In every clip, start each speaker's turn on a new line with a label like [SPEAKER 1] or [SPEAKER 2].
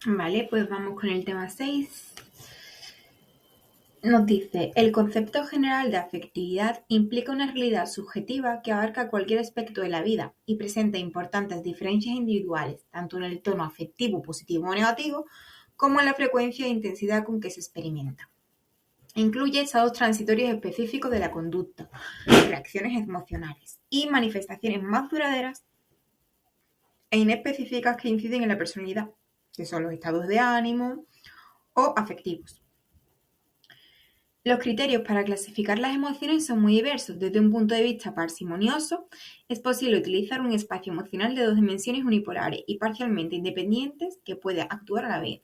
[SPEAKER 1] Vale, pues vamos con el tema 6. Nos dice, el concepto general de afectividad implica una realidad subjetiva que abarca cualquier aspecto de la vida y presenta importantes diferencias individuales, tanto en el tono afectivo positivo o negativo, como en la frecuencia e intensidad con que se experimenta. Incluye estados transitorios específicos de la conducta, reacciones emocionales y manifestaciones más duraderas e inespecíficas que inciden en la personalidad, que son los estados de ánimo o afectivos. Los criterios para clasificar las emociones son muy diversos. Desde un punto de vista parsimonioso, es posible utilizar un espacio emocional de dos dimensiones unipolares y parcialmente independientes que puede actuar a la vez.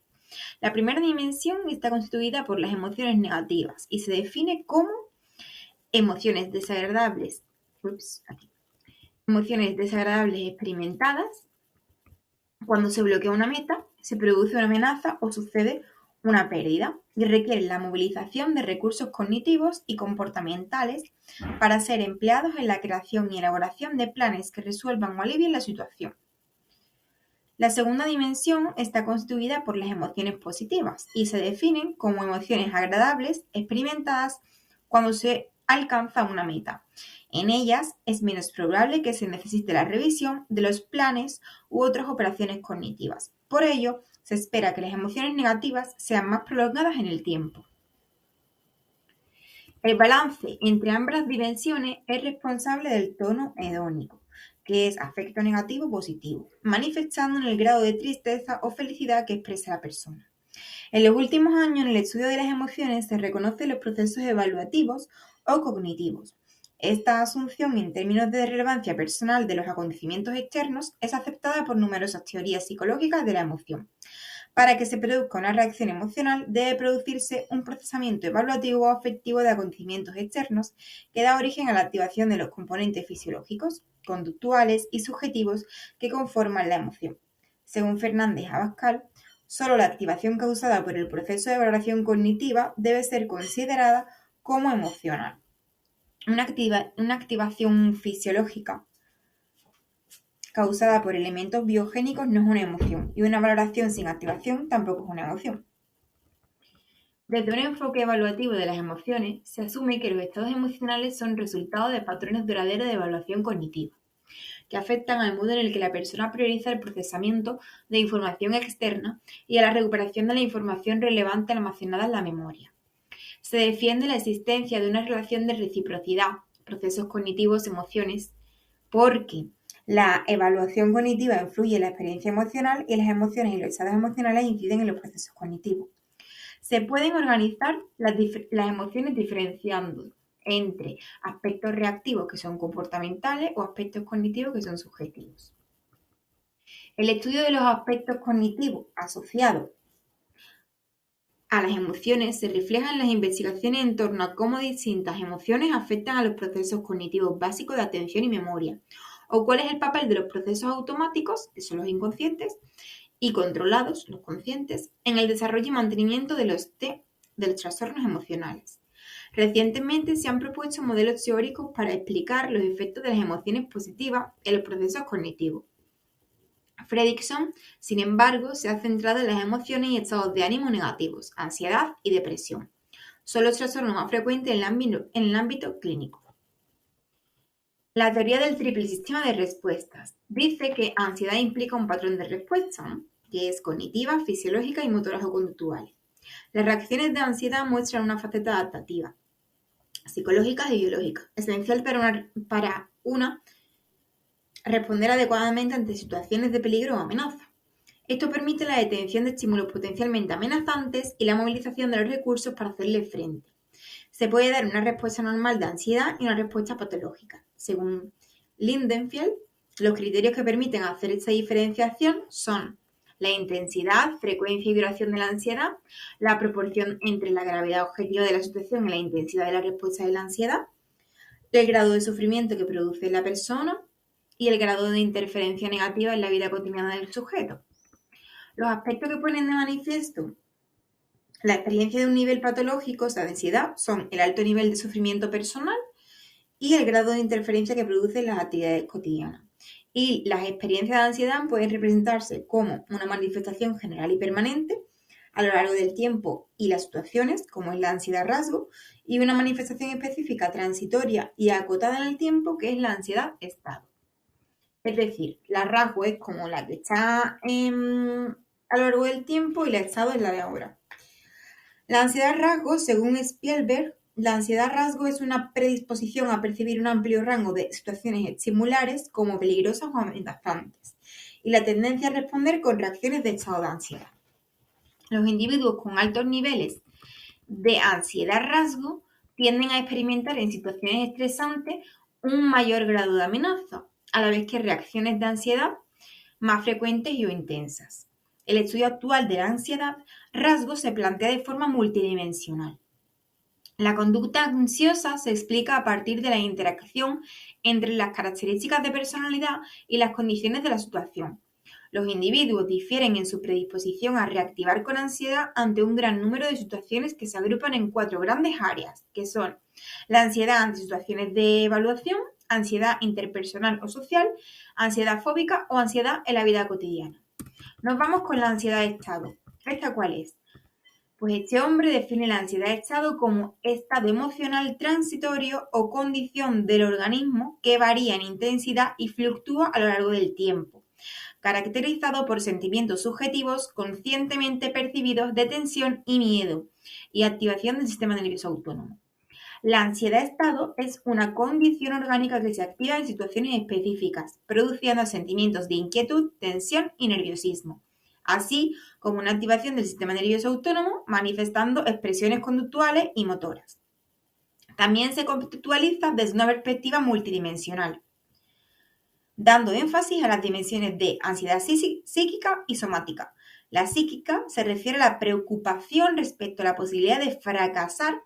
[SPEAKER 1] La primera dimensión está constituida por las emociones negativas y se define como emociones desagradables, emociones desagradables experimentadas cuando se bloquea una meta, se produce una amenaza o sucede una pérdida y requieren la movilización de recursos cognitivos y comportamentales para ser empleados en la creación y elaboración de planes que resuelvan o alivien la situación. La segunda dimensión está constituida por las emociones positivas y se definen como emociones agradables experimentadas cuando se alcanza una meta. En ellas es menos probable que se necesite la revisión de los planes u otras operaciones cognitivas. Por ello, se espera que las emociones negativas sean más prolongadas en el tiempo. El balance entre ambas dimensiones es responsable del tono hedónico, que es afecto negativo o positivo, manifestando en el grado de tristeza o felicidad que expresa la persona. En los últimos años, en el estudio de las emociones se reconocen los procesos evaluativos o cognitivos. Esta asunción en términos de relevancia personal de los acontecimientos externos es aceptada por numerosas teorías psicológicas de la emoción. Para que se produzca una reacción emocional, debe producirse un procesamiento evaluativo o afectivo de acontecimientos externos que da origen a la activación de los componentes fisiológicos, conductuales y subjetivos que conforman la emoción. Según Fernández Abascal, solo la activación causada por el proceso de valoración cognitiva debe ser considerada como emocional. Una activación fisiológica causada por elementos biogénicos no es una emoción, y una valoración sin activación tampoco es una emoción. Desde un enfoque evaluativo de las emociones, se asume que los estados emocionales son resultado de patrones duraderos de evaluación cognitiva, que afectan al modo en el que la persona prioriza el procesamiento de información externa y a la recuperación de la información relevante almacenada en la memoria. Se defiende la existencia de una relación de reciprocidad, procesos cognitivos, emociones, porque la evaluación cognitiva influye en la experiencia emocional y las emociones y los estados emocionales inciden en los procesos cognitivos. Se pueden organizar las emociones diferenciando entre aspectos reactivos que son comportamentales o aspectos cognitivos que son subjetivos. El estudio de los aspectos cognitivos asociados a las emociones se refleja en las investigaciones en torno a cómo distintas emociones afectan a los procesos cognitivos básicos de atención y memoria, o cuál es el papel de los procesos automáticos, que son los inconscientes, y controlados, los conscientes, en el desarrollo y mantenimiento de los trastornos emocionales. Recientemente se han propuesto modelos teóricos para explicar los efectos de las emociones positivas en los procesos cognitivos. Fredrickson, sin embargo, se ha centrado en las emociones y estados de ánimo negativos, ansiedad y depresión. Son los trastornos más frecuentes en el ámbito clínico. La teoría del triple sistema de respuestas dice que ansiedad implica un patrón de respuesta, ¿no?, que es cognitiva, fisiológica y motoras o conductuales. Las reacciones de ansiedad muestran una faceta adaptativa, psicológica y biológica, esencial para una responder adecuadamente ante situaciones de peligro o amenaza. Esto permite la detención de estímulos potencialmente amenazantes y la movilización de los recursos para hacerle frente. Se puede dar una respuesta normal de ansiedad y una respuesta patológica. Según Lindenfeld, los criterios que permiten hacer esta diferenciación son la intensidad, frecuencia y duración de la ansiedad, la proporción entre la gravedad objetiva de la situación y la intensidad de la respuesta de la ansiedad, el grado de sufrimiento que produce la persona y el grado de interferencia negativa en la vida cotidiana del sujeto. Los aspectos que ponen de manifiesto la experiencia de un nivel patológico, o sea, de ansiedad, son el alto nivel de sufrimiento personal y el grado de interferencia que produce en las actividades cotidianas. Y las experiencias de ansiedad pueden representarse como una manifestación general y permanente a lo largo del tiempo y las situaciones, como es la ansiedad rasgo, y una manifestación específica transitoria y acotada en el tiempo, que es la ansiedad estado. Es decir, la rasgo es como la que está a lo largo del tiempo y la estado es la de ahora. La ansiedad rasgo, según Spielberg, la ansiedad rasgo es una predisposición a percibir un amplio rango de situaciones estimulares como peligrosas o amenazantes, y la tendencia a responder con reacciones de estado de ansiedad. Los individuos con altos niveles de ansiedad rasgo tienden a experimentar en situaciones estresantes un mayor grado de amenaza, a la vez que reacciones de ansiedad más frecuentes y o intensas. El estudio actual de la ansiedad rasgo se plantea de forma multidimensional. La conducta ansiosa se explica a partir de la interacción entre las características de personalidad y las condiciones de la situación. Los individuos difieren en su predisposición a reactivar con ansiedad ante un gran número de situaciones que se agrupan en 4 grandes áreas, que son la ansiedad ante situaciones de evaluación, ansiedad interpersonal o social, ansiedad fóbica o ansiedad en la vida cotidiana. Nos vamos con la ansiedad de estado. ¿Esta cuál es? Pues este hombre define la ansiedad de estado como estado emocional transitorio o condición del organismo que varía en intensidad y fluctúa a lo largo del tiempo, caracterizado por sentimientos subjetivos conscientemente percibidos de tensión y miedo y activación del sistema nervioso autónomo. La ansiedad de estado es una condición orgánica que se activa en situaciones específicas, produciendo sentimientos de inquietud, tensión y nerviosismo, así como una activación del sistema nervioso autónomo, manifestando expresiones conductuales y motoras. También se conceptualiza desde una perspectiva multidimensional, dando énfasis a las dimensiones de ansiedad psíquica y somática. La psíquica se refiere a la preocupación respecto a la posibilidad de fracasar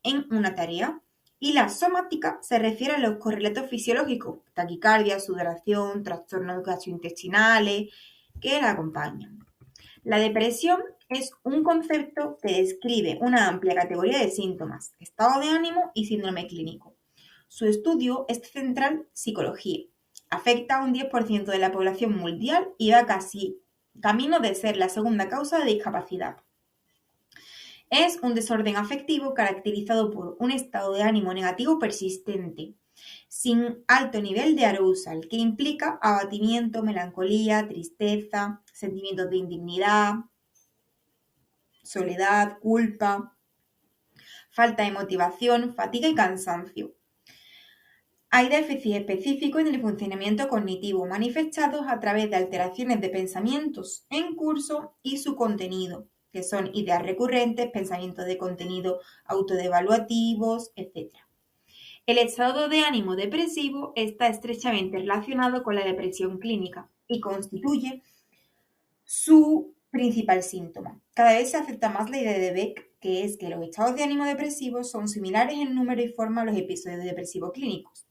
[SPEAKER 1] en una tarea, y la somática se refiere a los correlatos fisiológicos, taquicardia, sudoración, trastornos gastrointestinales que la acompañan. La depresión es un concepto que describe una amplia categoría de síntomas, estado de ánimo y síndrome clínico. Su estudio es central psicología. Afecta a un 10% de la población mundial y va casi camino de ser la segunda causa de discapacidad. Es un desorden afectivo caracterizado por un estado de ánimo negativo persistente, sin alto nivel de arousal, que implica abatimiento, melancolía, tristeza, sentimientos de indignidad, soledad, culpa, falta de motivación, fatiga y cansancio. Hay déficits específicos en el funcionamiento cognitivo manifestados a través de alteraciones de pensamientos en curso y su contenido, que son ideas recurrentes, pensamientos de contenido autodevaluativos, etc. El estado de ánimo depresivo está estrechamente relacionado con la depresión clínica y constituye su principal síntoma. Cada vez se acepta más la idea de Beck, que es que los estados de ánimo depresivos son similares en número y forma a los episodios depresivos clínicos.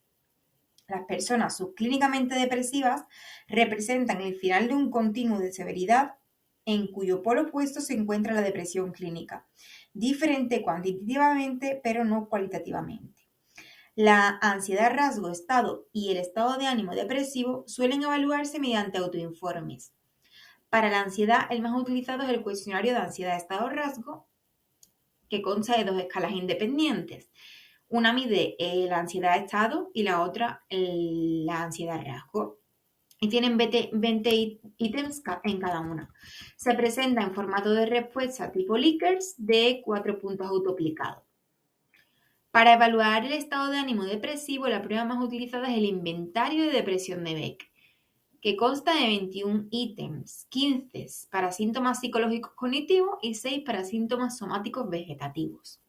[SPEAKER 1] Las personas subclínicamente depresivas representan el final de un continuo de severidad en cuyo polo opuesto se encuentra la depresión clínica, diferente cuantitativamente pero no cualitativamente. La ansiedad rasgo estado y el estado de ánimo depresivo suelen evaluarse mediante autoinformes. Para la ansiedad, el más utilizado es el cuestionario de ansiedad estado rasgo, que consta de 2 escalas independientes. Una mide la ansiedad estado y la otra la ansiedad rasgo. Y tienen 20 ítems en cada una. Se presenta en formato de respuesta tipo Likert de 4 puntos autoaplicados. Para evaluar el estado de ánimo depresivo, la prueba más utilizada es el inventario de depresión de Beck, que consta de 21 ítems, 15 para síntomas psicológicos cognitivos y 6 para síntomas somáticos vegetativos.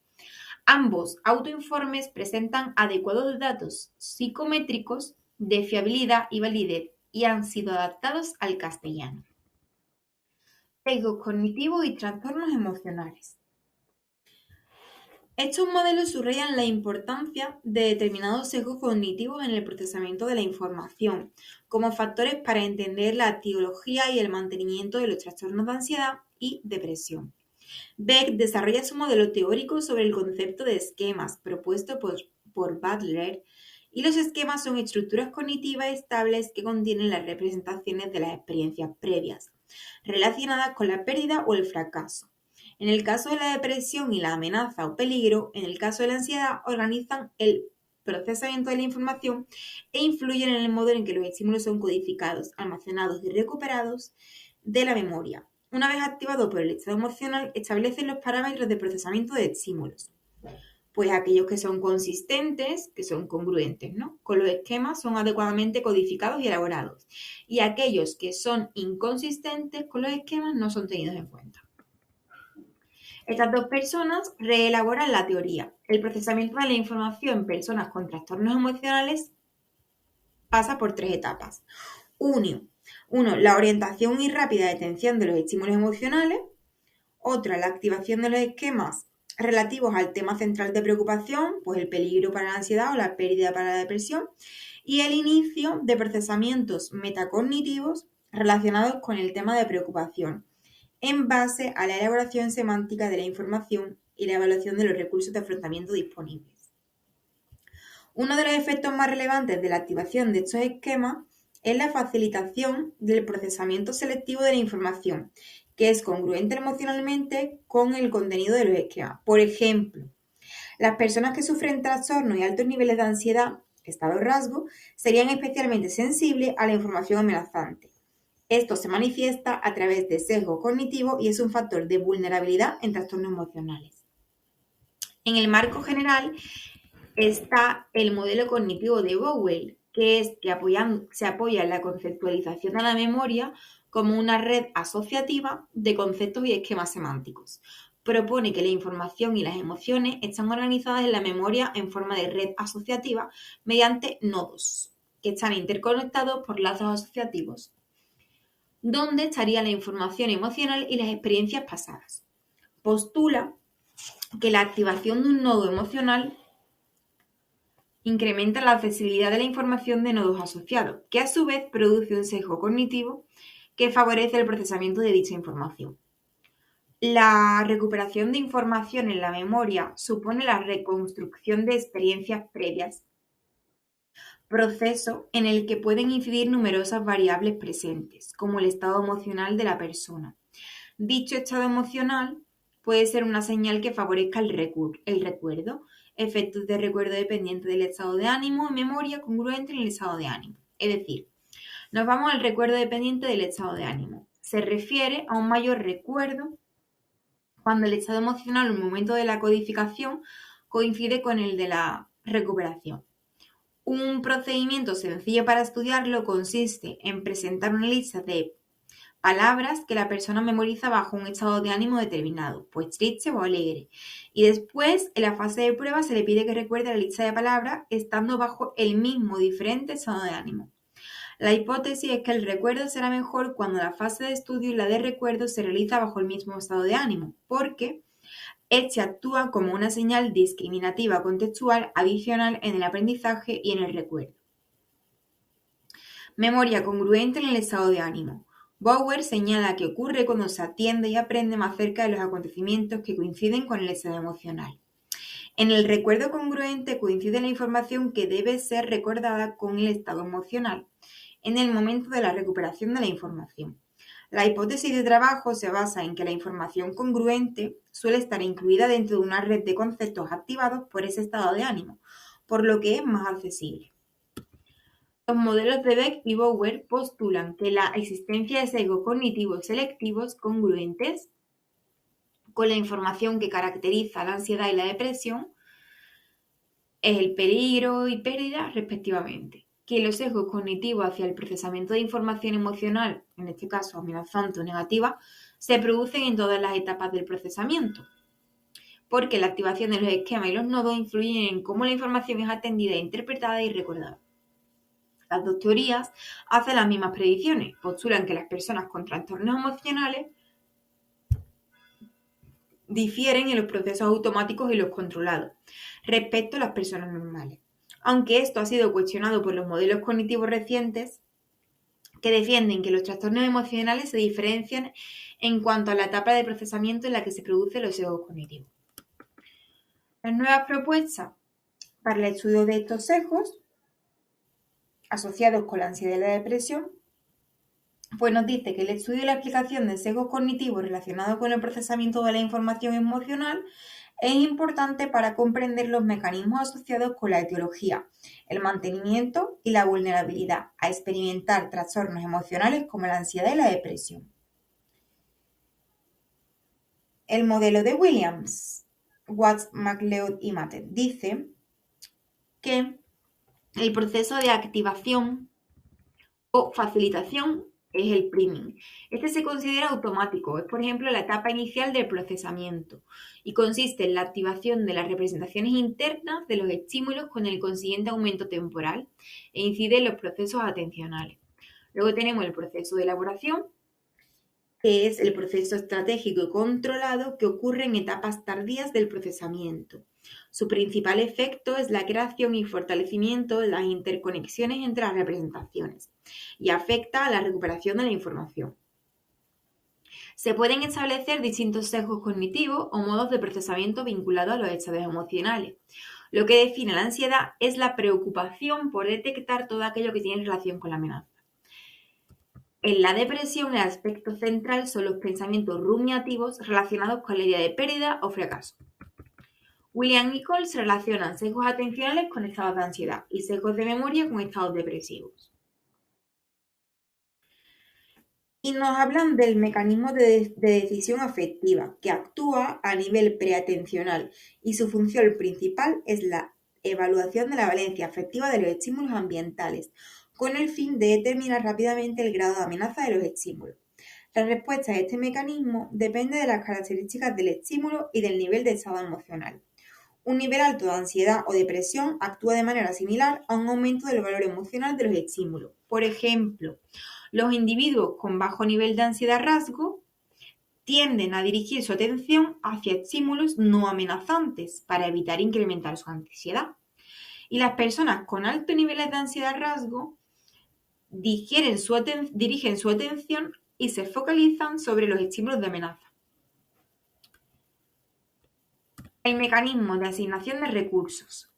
[SPEAKER 1] Ambos autoinformes presentan adecuados datos psicométricos de fiabilidad y validez y han sido adaptados al castellano. Sesgos cognitivos y trastornos emocionales. Estos modelos subrayan la importancia de determinados sesgos cognitivos en el procesamiento de la información, como factores para entender la etiología y el mantenimiento de los trastornos de ansiedad y depresión. Beck desarrolla su modelo teórico sobre el concepto de esquemas propuesto por Butler Y los esquemas son estructuras cognitivas estables que contienen las representaciones de las experiencias previas, relacionadas con la pérdida o el fracaso. En el caso de la depresión y la amenaza o peligro, en el caso de la ansiedad, organizan el procesamiento de la información e influyen en el modo en que los estímulos son codificados, almacenados y recuperados de la memoria. Una vez activado por el estado emocional, establecen los parámetros de procesamiento de estímulos. Pues aquellos que son consistentes, que son congruentes, ¿no? Con los esquemas son adecuadamente codificados y elaborados. Y aquellos que son inconsistentes con los esquemas no son tenidos en cuenta. Estas dos personas reelaboran la teoría. El procesamiento de la información en personas con trastornos emocionales pasa por 3 etapas. Uno, la orientación y rápida detención de los estímulos emocionales. Otra, la activación de los esquemas relativos al tema central de preocupación, pues el peligro para la ansiedad o la pérdida para la depresión. Y el inicio de procesamientos metacognitivos relacionados con el tema de preocupación, en base a la elaboración semántica de la información y la evaluación de los recursos de afrontamiento disponibles. Uno de los efectos más relevantes de la activación de estos esquemas es la facilitación del procesamiento selectivo de la información, que es congruente emocionalmente con el contenido de los esquemas. Por ejemplo, las personas que sufren trastornos y altos niveles de ansiedad, estado rasgo, serían especialmente sensibles a la información amenazante. Esto se manifiesta a través de sesgo cognitivo y es un factor de vulnerabilidad en trastornos emocionales. En el marco general está el modelo cognitivo de Bowen, que se apoya en la conceptualización de la memoria como una red asociativa de conceptos y esquemas semánticos. Propone que la información y las emociones están organizadas en la memoria en forma de red asociativa mediante nodos, que están interconectados por lazos asociativos, donde estaría la información emocional y las experiencias pasadas. Postula que la activación de un nodo emocional incrementa la accesibilidad de la información de nodos asociados, que a su vez produce un sesgo cognitivo que favorece el procesamiento de dicha información. La recuperación de información en la memoria supone la reconstrucción de experiencias previas, proceso en el que pueden incidir numerosas variables presentes, como el estado emocional de la persona. Dicho estado emocional puede ser una señal que favorezca el recuerdo, efectos de recuerdo dependientes del estado de ánimo, memoria congruente en el estado de ánimo. Es decir, nos vamos al recuerdo dependiente del estado de ánimo. Se refiere a un mayor recuerdo cuando el estado emocional en el momento de la codificación coincide con el de la recuperación. Un procedimiento sencillo para estudiarlo consiste en presentar una lista de palabras que la persona memoriza bajo un estado de ánimo determinado, pues triste o alegre. Y después, en la fase de prueba, se le pide que recuerde la lista de palabras estando bajo el mismo diferente estado de ánimo. La hipótesis es que el recuerdo será mejor cuando la fase de estudio y la de recuerdo se realiza bajo el mismo estado de ánimo, porque este actúa como una señal discriminativa contextual adicional en el aprendizaje y en el recuerdo. Memoria congruente en el estado de ánimo. Bower señala que ocurre cuando se atiende y aprende más cerca de los acontecimientos que coinciden con el estado emocional. En el recuerdo congruente coincide la información que debe ser recordada con el estado emocional en el momento de la recuperación de la información. La hipótesis de trabajo se basa en que la información congruente suele estar incluida dentro de una red de conceptos activados por ese estado de ánimo, por lo que es más accesible. Los modelos de Beck y Bower postulan que la existencia de sesgos cognitivos selectivos congruentes con la información que caracteriza la ansiedad y la depresión es el peligro y pérdida respectivamente. Que los sesgos cognitivos hacia el procesamiento de información emocional, en este caso amenazante o negativa, se producen en todas las etapas del procesamiento, porque la activación de los esquemas y los nodos influyen en cómo la información es atendida, interpretada y recordada. Las dos teorías hacen las mismas predicciones. Postulan que las personas con trastornos emocionales difieren en los procesos automáticos y los controlados respecto a las personas normales. Aunque esto ha sido cuestionado por los modelos cognitivos recientes que defienden que los trastornos emocionales se diferencian en cuanto a la etapa de procesamiento en la que se producen los sesgos cognitivos. Las nuevas propuestas para el estudio de estos sesgos asociados con la ansiedad y la depresión, pues nos dice que el estudio y la explicación de sesgos cognitivos relacionados con el procesamiento de la información emocional es importante para comprender los mecanismos asociados con la etiología, el mantenimiento y la vulnerabilidad a experimentar trastornos emocionales como la ansiedad y la depresión. El modelo de Williams, Watts, MacLeod y Matter dice que el proceso de activación o facilitación es el priming. Este se considera automático, es por ejemplo la etapa inicial del procesamiento y consiste en la activación de las representaciones internas de los estímulos con el consiguiente aumento temporal e incide en los procesos atencionales. Luego tenemos el proceso de elaboración, que es el proceso estratégico y controlado que ocurre en etapas tardías del procesamiento. Su principal efecto es la creación y fortalecimiento de las interconexiones entre las representaciones y afecta a la recuperación de la información. Se pueden establecer distintos sesgos cognitivos o modos de procesamiento vinculados a los estados emocionales. Lo que define la ansiedad es la preocupación por detectar todo aquello que tiene relación con la amenaza. En la depresión, el aspecto central son los pensamientos rumiativos relacionados con la idea de pérdida o fracaso. William y Coles relacionan sesgos atencionales con estados de ansiedad y sesgos de memoria con estados depresivos. Y nos hablan del mecanismo de decisión afectiva, que actúa a nivel preatencional y su función principal es la evaluación de la valencia afectiva de los estímulos ambientales, con el fin de determinar rápidamente el grado de amenaza de los estímulos. La respuesta a este mecanismo depende de las características del estímulo y del nivel de estado emocional. Un nivel alto de ansiedad o depresión actúa de manera similar a un aumento del valor emocional de los estímulos. Por ejemplo, los individuos con bajo nivel de ansiedad-rasgo tienden a dirigir su atención hacia estímulos no amenazantes para evitar incrementar su ansiedad. Y las personas con altos niveles de ansiedad-rasgo dirigen su atención y se focalizan sobre los estímulos de amenaza. El mecanismo de asignación de recursos.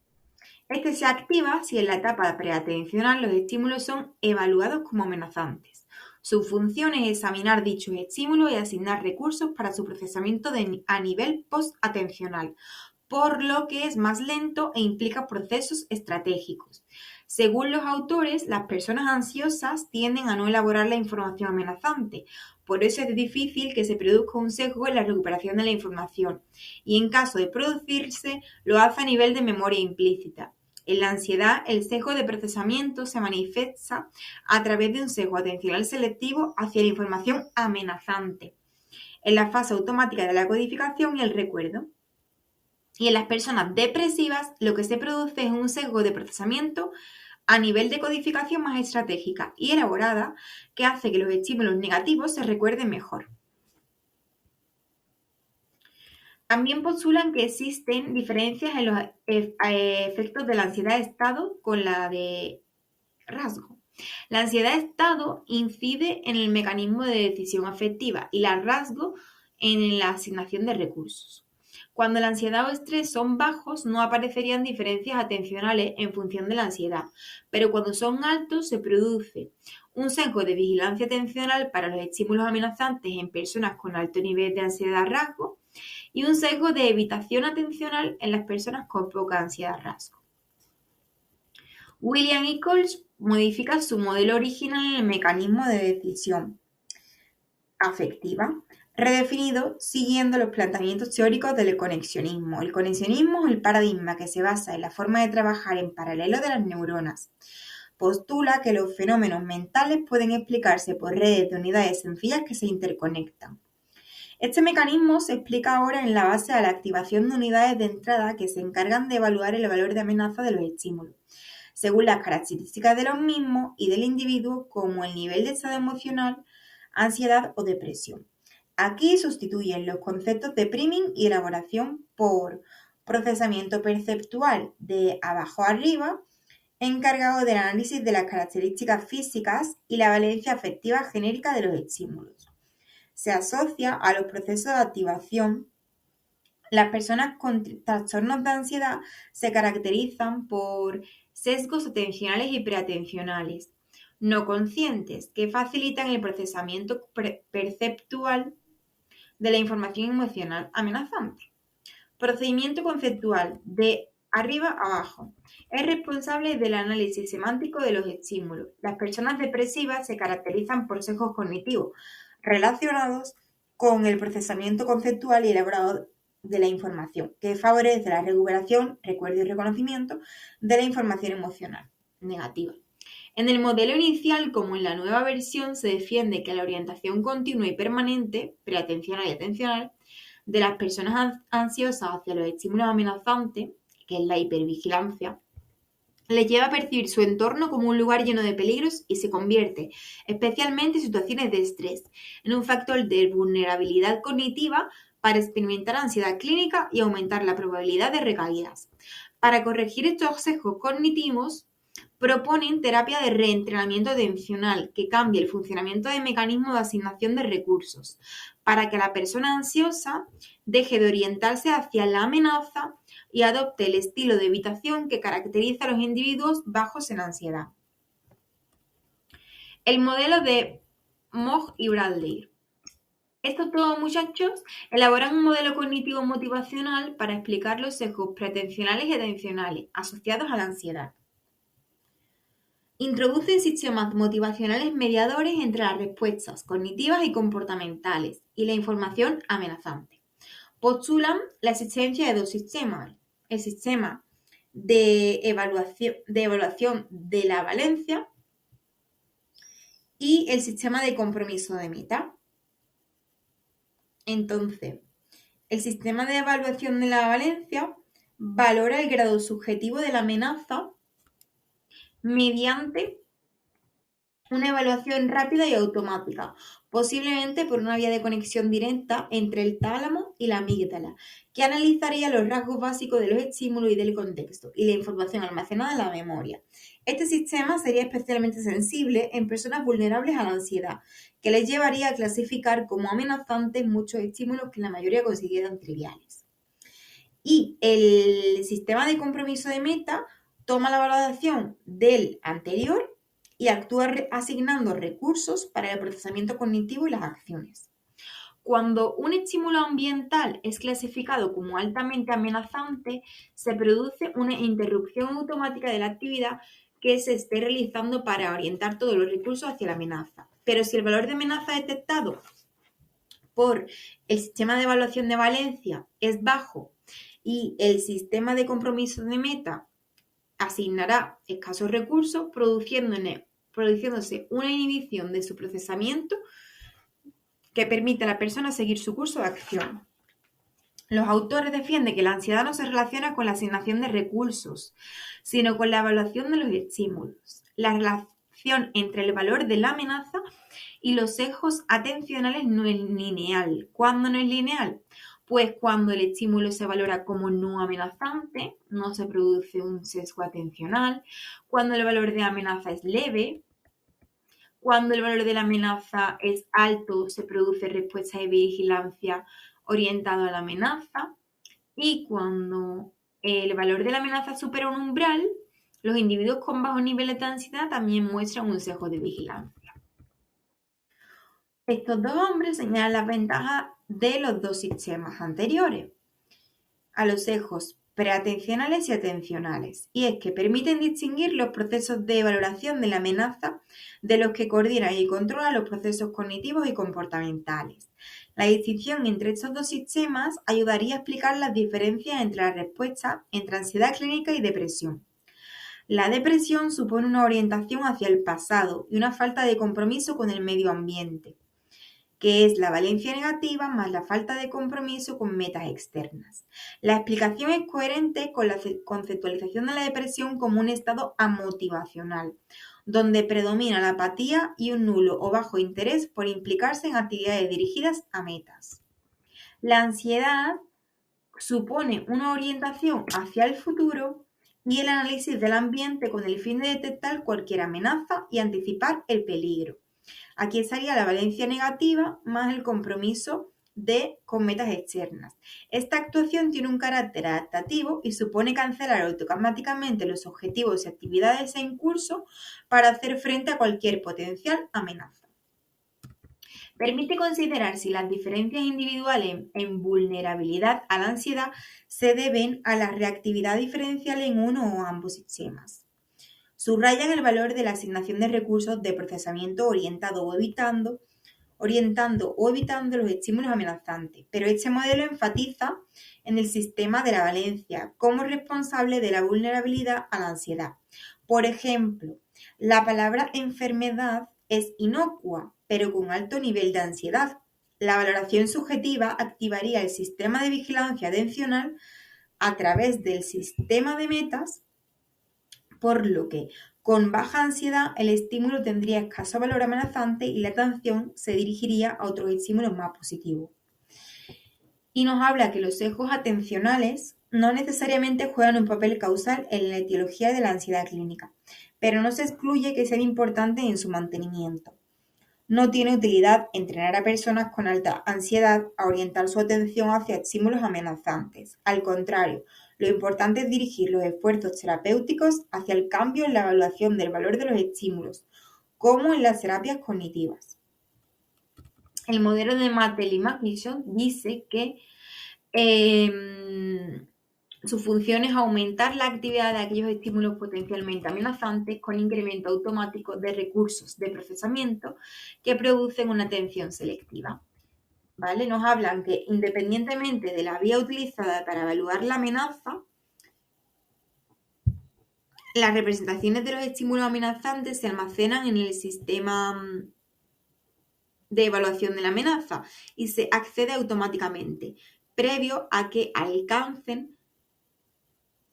[SPEAKER 1] Este se activa si en la etapa preatencional los estímulos son evaluados como amenazantes. Su función es examinar dichos estímulos y asignar recursos para su procesamiento a nivel post-atencional, por lo que es más lento e implica procesos estratégicos. Según los autores, las personas ansiosas tienden a no elaborar la información amenazante, por eso es difícil que se produzca un sesgo en la recuperación de la información, y en caso de producirse, lo hace a nivel de memoria implícita. En la ansiedad, el sesgo de procesamiento se manifiesta a través de un sesgo atencional selectivo hacia la información amenazante, en la fase automática de la codificación y el recuerdo. Y en las personas depresivas, lo que se produce es un sesgo de procesamiento a nivel de codificación más estratégica y elaborada que hace que los estímulos negativos se recuerden mejor. También postulan que existen diferencias en los efectos de la ansiedad de estado con la de rasgo. La ansiedad de estado incide en el mecanismo de decisión afectiva y la rasgo en la asignación de recursos. Cuando la ansiedad o estrés son bajos, no aparecerían diferencias atencionales en función de la ansiedad, pero cuando son altos se produce un sesgo de vigilancia atencional para los estímulos amenazantes en personas con alto nivel de ansiedad-rasgo y un sesgo de evitación atencional en las personas con poca ansiedad-rasgo. William y Coles modifican su modelo original en el mecanismo de decisión afectiva, redefinido siguiendo los planteamientos teóricos del conexionismo. El conexionismo es el paradigma que se basa en la forma de trabajar en paralelo de las neuronas. Postula que los fenómenos mentales pueden explicarse por redes de unidades sencillas que se interconectan. Este mecanismo se explica ahora en la base a la activación de unidades de entrada que se encargan de evaluar el valor de amenaza de los estímulos, según las características de los mismos y del individuo, como el nivel de estado emocional, ansiedad o depresión. Aquí sustituyen los conceptos de priming y elaboración por procesamiento perceptual de abajo a arriba, encargado del análisis de las características físicas y la valencia afectiva genérica de los estímulos. Se asocia a los procesos de activación Las personas con trastornos de ansiedad se caracterizan por sesgos atencionales y preatencionales no conscientes que facilitan el procesamiento perceptual de la información emocional amenazante. Procedimiento conceptual de arriba a abajo. Es responsable del análisis semántico de los estímulos. Las personas depresivas se caracterizan por sesgos cognitivos relacionados con el procesamiento conceptual y elaborado de la información, que favorece la recuperación, recuerdo y reconocimiento de la información emocional negativa. En el modelo inicial, como en la nueva versión, se defiende que la orientación continua y permanente, preatencional y atencional, de las personas ansiosas hacia los estímulos amenazantes, que es la hipervigilancia, les lleva a percibir su entorno como un lugar lleno de peligros y se convierte, especialmente en situaciones de estrés, en un factor de vulnerabilidad cognitiva para experimentar ansiedad clínica y aumentar la probabilidad de recaídas. Para corregir estos sesgos cognitivos, proponen terapia de reentrenamiento atencional que cambie el funcionamiento del mecanismo de asignación de recursos para que la persona ansiosa deje de orientarse hacia la amenaza y adopte el estilo de evitación que caracteriza a los individuos bajos en ansiedad. El modelo de Moog y Bradley. Estos dos muchachos elaboran un modelo cognitivo motivacional para explicar los sesgos preatencionales y atencionales asociados a la ansiedad. Introducen sistemas motivacionales mediadores entre las respuestas cognitivas y comportamentales y la información amenazante. Postulan la existencia de dos sistemas, el sistema de evaluación de la valencia y el sistema de compromiso de meta. Entonces, el sistema de evaluación de la valencia valora el grado subjetivo de la amenaza mediante una evaluación rápida y automática, posiblemente por una vía de conexión directa entre el tálamo y la amígdala, que analizaría los rasgos básicos de los estímulos y del contexto, y la información almacenada en la memoria. Este sistema sería especialmente sensible en personas vulnerables a la ansiedad, que les llevaría a clasificar como amenazantes muchos estímulos que la mayoría consideran triviales. Y el sistema de compromiso de meta toma la valoración del anterior y actúa asignando recursos para el procesamiento cognitivo y las acciones. Cuando un estímulo ambiental es clasificado como altamente amenazante, se produce una interrupción automática de la actividad que se esté realizando para orientar todos los recursos hacia la amenaza. Pero si el valor de amenaza detectado por el sistema de evaluación de valencia es bajo y el sistema de compromiso de meta asignará escasos recursos, produciéndose una inhibición de su procesamiento que permite a la persona seguir su curso de acción. Los autores defienden que la ansiedad no se relaciona con la asignación de recursos, sino con la evaluación de los estímulos. La relación entre el valor de la amenaza y los sesgos atencionales no es lineal. ¿Cuándo no es lineal? Pues cuando el estímulo se valora como no amenazante, no se produce un sesgo atencional. Cuando el valor de amenaza es leve, cuando el valor de la amenaza es alto, se produce respuesta de vigilancia orientada a la amenaza. Y cuando el valor de la amenaza supera un umbral, los individuos con bajos niveles de ansiedad también muestran un sesgo de vigilancia. Estos dos hombres señalan las ventajas de los dos sistemas anteriores a los sesgos preatencionales y atencionales, y es que permiten distinguir los procesos de valoración de la amenaza de los que coordinan y controlan los procesos cognitivos y comportamentales. La distinción entre estos dos sistemas ayudaría a explicar las diferencias entre las respuestas entre ansiedad clínica y depresión. La depresión supone una orientación hacia el pasado y una falta de compromiso con el medio ambiente, que es la valencia negativa más la falta de compromiso con metas externas. La explicación es coherente con la conceptualización de la depresión como un estado amotivacional, donde predomina la apatía y un nulo o bajo interés por implicarse en actividades dirigidas a metas. La ansiedad supone una orientación hacia el futuro y el análisis del ambiente con el fin de detectar cualquier amenaza y anticipar el peligro. Aquí estaría la valencia negativa más el compromiso con metas externas. Esta actuación tiene un carácter adaptativo y supone cancelar automáticamente los objetivos y actividades en curso para hacer frente a cualquier potencial amenaza. Permite considerar si las diferencias individuales en vulnerabilidad a la ansiedad se deben a la reactividad diferencial en uno o ambos sistemas. Subrayan el valor de la asignación de recursos de procesamiento orientando o evitando los estímulos amenazantes, pero este modelo enfatiza en el sistema de la valencia como responsable de la vulnerabilidad a la ansiedad. Por ejemplo, la palabra enfermedad es inocua, pero con alto nivel de ansiedad. La valoración subjetiva activaría el sistema de vigilancia atencional a través del sistema de metas, por lo que con baja ansiedad el estímulo tendría escaso valor amenazante y la atención se dirigiría a otros estímulos más positivos. Y nos habla que los sesgos atencionales no necesariamente juegan un papel causal en la etiología de la ansiedad clínica, pero no se excluye que sean importantes en su mantenimiento. No tiene utilidad entrenar a personas con alta ansiedad a orientar su atención hacia estímulos amenazantes. Al contrario, lo importante es dirigir los esfuerzos terapéuticos hacia el cambio en la evaluación del valor de los estímulos, como en las terapias cognitivas. El modelo de Mattel y McKinson dice que su función es aumentar la actividad de aquellos estímulos potencialmente amenazantes con incremento automático de recursos de procesamiento que producen una atención selectiva. ¿Vale? Nos hablan que independientemente de la vía utilizada para evaluar la amenaza, las representaciones de los estímulos amenazantes se almacenan en el sistema de evaluación de la amenaza y se accede automáticamente, previo a que alcancen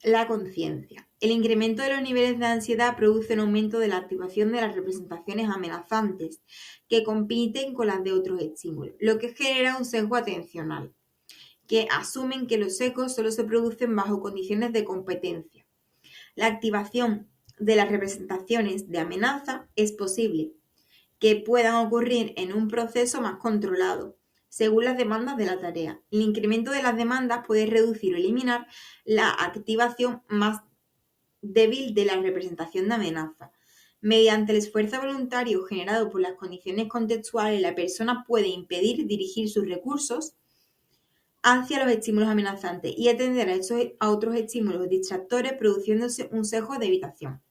[SPEAKER 1] la conciencia. El incremento de los niveles de ansiedad produce un aumento de la activación de las representaciones amenazantes que compiten con las de otros estímulos, lo que genera un sesgo atencional, que asumen que los sesgos solo se producen bajo condiciones de competencia. La activación de las representaciones de amenaza es posible que puedan ocurrir en un proceso más controlado, según las demandas de la tarea. El incremento de las demandas puede reducir o eliminar la activación más débil de la representación de amenaza. Mediante el esfuerzo voluntario generado por las condiciones contextuales, la persona puede impedir dirigir sus recursos hacia los estímulos amenazantes y atender a otros estímulos distractores, produciéndose un sesgo de evitación.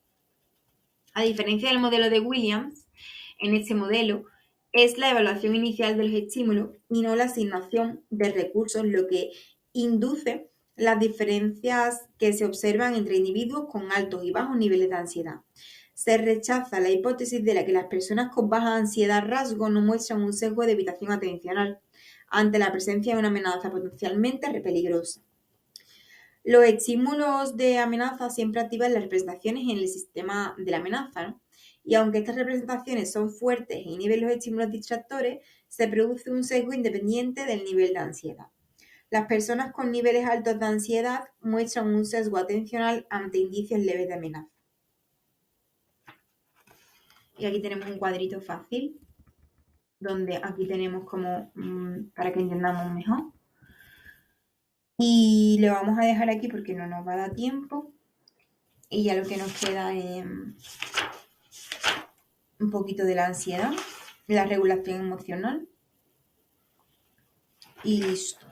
[SPEAKER 1] A diferencia del modelo de Williams, en este modelo es la evaluación inicial de los estímulos y no la asignación de recursos lo que induce las diferencias que se observan entre individuos con altos y bajos niveles de ansiedad. Se rechaza la hipótesis de la que las personas con baja ansiedad rasgo no muestran un sesgo de evitación atencional ante la presencia de una amenaza potencialmente peligrosa. Los estímulos de amenaza siempre activan las representaciones en el sistema de la amenaza, ¿no? Y aunque estas representaciones son fuertes e inhiben los estímulos distractores, se produce un sesgo independiente del nivel de ansiedad. Las personas con niveles altos de ansiedad muestran un sesgo atencional ante indicios leves de amenaza. Y aquí tenemos un cuadrito fácil, donde aquí tenemos como para que entendamos mejor. Y lo vamos a dejar aquí porque no nos va a dar tiempo. Y ya lo que nos queda es un poquito de la ansiedad, la regulación emocional y listo.